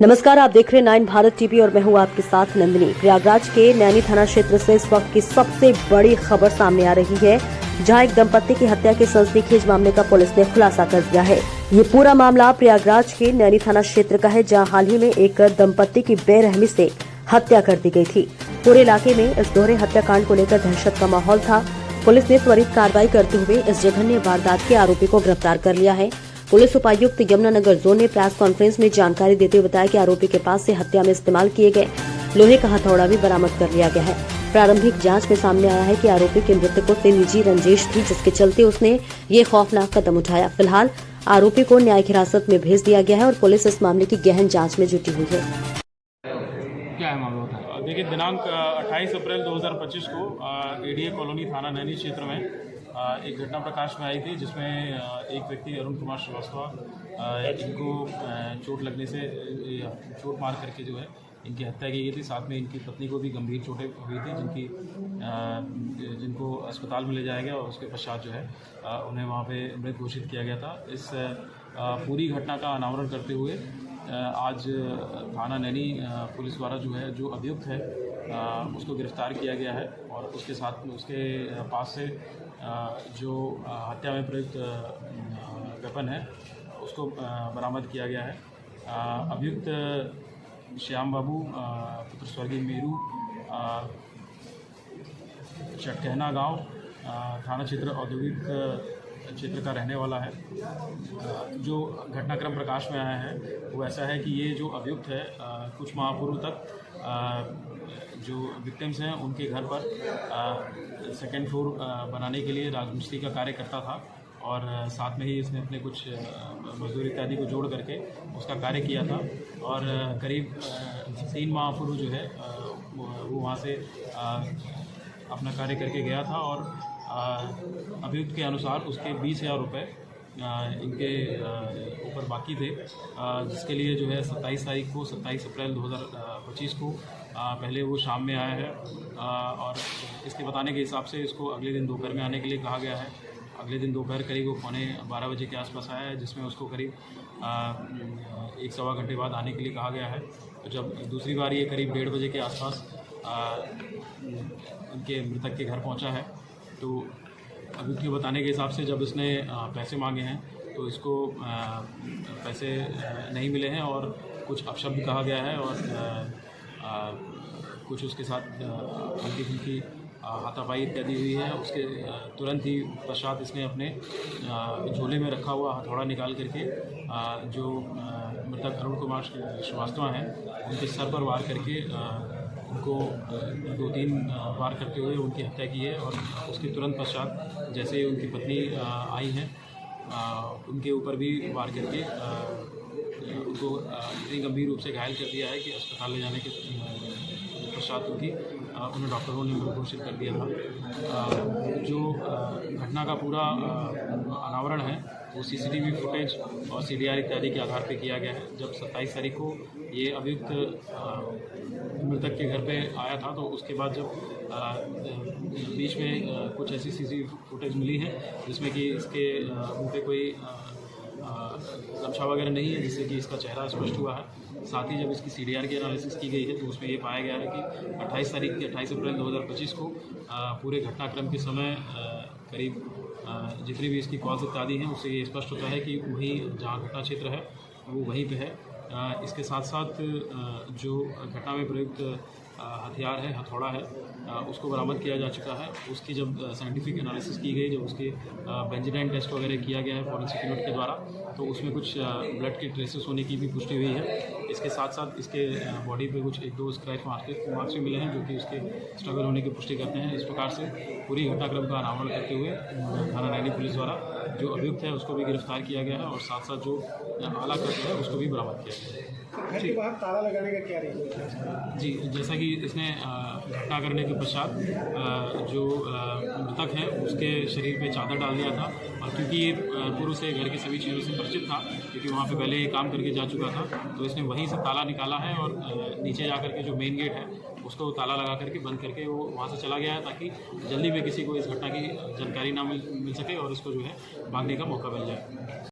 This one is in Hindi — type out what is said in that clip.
नमस्कार, आप देख रहे हैं 9 भारत टीवी और मैं हूं आपके साथ नंदिनी। प्रयागराज के नैनी थाना क्षेत्र से इस वक्त की सबसे बड़ी खबर सामने आ रही है, जहां एक दंपत्ति की हत्या के सनसनीखेज मामले का पुलिस ने खुलासा कर दिया है। ये पूरा मामला प्रयागराज के नैनी थाना क्षेत्र का है, जहां हाल ही में एक दंपत्ति की बेरहमी से हत्या कर दी गई थी। पूरे इलाके में इस दोहरे हत्याकांड को लेकर दहशत का माहौल था। पुलिस ने त्वरित कार्रवाई करते हुए इस जघन्य वारदात के आरोपी को गिरफ्तार कर लिया है। पुलिस उपायुक्त यमुनानगर जोन ने प्रेस कॉन्फ्रेंस में जानकारी देते हुए बताया कि आरोपी के पास से हत्या में इस्तेमाल किए गए लोहे का हथौड़ा भी बरामद कर लिया गया है। प्रारंभिक जांच में सामने आया है कि आरोपी के मृतकों से निजी रंजिश थी, जिसके चलते उसने ये खौफनाक कदम उठाया। फिलहाल आरोपी को न्यायिक हिरासत में भेज दिया गया है और पुलिस इस मामले की गहन जाँच में जुटी हुई है। क्या है मामला? देखिए, दिनांक 28 अप्रैल 2025 को एडीए कॉलोनी थाना नैनी क्षेत्र में एक घटना प्रकाश में आई थी, जिसमें एक व्यक्ति अरुण कुमार श्रीवास्तव इनको चोट लगने से चोट मार करके जो है इनकी हत्या की गई थी। साथ में इनकी पत्नी को भी गंभीर चोटें हुई थी, जिनको अस्पताल में ले जाया गया और उसके पश्चात जो है उन्हें वहाँ पे मृत घोषित किया गया था। इस पूरी घटना का अनावरण करते हुए आज थाना नैनी पुलिस द्वारा जो अभियुक्त है उसको गिरफ्तार किया गया है और उसके साथ उसके पास से जो हत्या में प्रयुक्त वेपन है उसको बरामद किया गया है। अभियुक्त श्याम बाबू पुत्र स्वर्गीय मेरू चटकहना गांव थाना क्षेत्र औद्योगिक क्षेत्र का रहने वाला है। जो घटनाक्रम प्रकाश में आया है वो ऐसा है कि ये जो अभियुक्त है कुछ माह पूर्व तक जो विक्टिम्स हैं उनके घर पर सेकेंड फ्लोर बनाने के लिए राजमिस्त्री का कार्य करता था और साथ में ही इसने अपने कुछ मजदूर इत्यादि को जोड़ करके उसका कार्य किया था और करीब 3 माह पूर्व जो है वो वहाँ से अपना कार्य करके गया था और अभियुक्त के अनुसार उसके 20,000 रुपये इनके ऊपर बाकी थे, जिसके लिए जो है 27 अप्रैल 2025 को पहले वो शाम में आया है और इसके बताने के हिसाब से इसको अगले दिन दोपहर में आने के लिए कहा गया है। अगले दिन दोपहर करीब वो 12:15 बजे के आसपास आया है, जिसमें उसको करीब 1-1.25 घंटे बाद आने के लिए कहा गया है। तो जब दूसरी बार ये करीब 1:30 बजे के आसपास उनके मृतक के घर पहुंचा है, तो अभियुक्त के बताने के हिसाब से जब इसने पैसे मांगे हैं तो इसको पैसे नहीं मिले हैं और कुछ अपशब्द कहा गया है और कुछ उसके साथ हल्की फुल्की हाथापाई इत्यादि हुई है। उसके तुरंत ही पश्चात इसने अपने झोले में रखा हुआ हथौड़ा निकाल करके जो मृतक अरुण कुमार श्रीवास्तव हैं उनके सर पर वार करके उनको 2-3 वार करते हुए उनकी हत्या की है और उसके तुरंत पश्चात जैसे ही उनकी पत्नी आई हैं उनके ऊपर भी वार करके उनको इतनी गंभीर रूप से घायल कर दिया है कि अस्पताल ले जाने के पश्चात उन्हें डॉक्टरों ने मृत घोषित कर दिया था। जो घटना का पूरा अनावरण है वो सीसीटीवी फुटेज और सीडीआर इत्यादि के आधार पर किया गया है। जब 27 तारीख को ये अभियुक्त मृतक के घर पे आया था तो उसके बाद जब बीच में कुछ ऐसी सीसीटीवी फुटेज मिली है जिसमें कि इसके मुंह पे कोई गमछा वगैरह नहीं है, जिससे कि इसका चेहरा स्पष्ट हुआ है। साथ ही जब इसकी सीडीआर की एनालिसिस की गई है तो उसमें ये पाया गया है कि 28 अप्रैल 2025 को पूरे घटनाक्रम के समय करीब जितनी भी इसकी कॉल्स इत्यादि हैं उससे ये स्पष्ट होता है कि वही जहाँ घटना क्षेत्र है वो वहीं पे है। इसके साथ साथ जो घटना में प्रयुक्त हथियार है, हथौड़ा है, उसको बरामद किया जा चुका है। उसकी जब साइंटिफिक एनालिसिस की गई, जब उसके बेंजीडाइन टेस्ट वगैरह किया गया है फॉरेंसिक यूनिट के द्वारा, तो उसमें कुछ ब्लड के ट्रेसेस होने की भी पुष्टि हुई है। इसके साथ साथ इसके बॉडी पे कुछ 1-2 स्क्रैच मार्क्स भी मिले हैं जो कि उसके स्ट्रगल होने की पुष्टि करते हैं। इस प्रकार से पूरी घटनाक्रम का अनावरण करते हुए थाना नैनी पुलिस द्वारा जो अभियुक्त है उसको भी गिरफ्तार किया गया है और साथ साथ जो आला कत्ल है उसको भी बरामद किया गया है। घर के बाहर ताला लगाने का क्या रीजन? जी, जैसा कि इसने घटना करने के पश्चात जो मृतक है उसके शरीर पे चादर डाल दिया था और क्योंकि ये पूर्व से घर की सभी चीज़ों से परिचित था, क्योंकि वहाँ पे पहले ये काम करके जा चुका था, तो इसने वहीं से ताला निकाला है और नीचे जा करके जो मेन गेट है उसको ताला लगा करके बंद करके वो वहाँ से चला गया है, ताकि जल्दी में किसी को इस घटना की जानकारी ना मिल सके और इसको जो है भागने का मौका मिल जाए।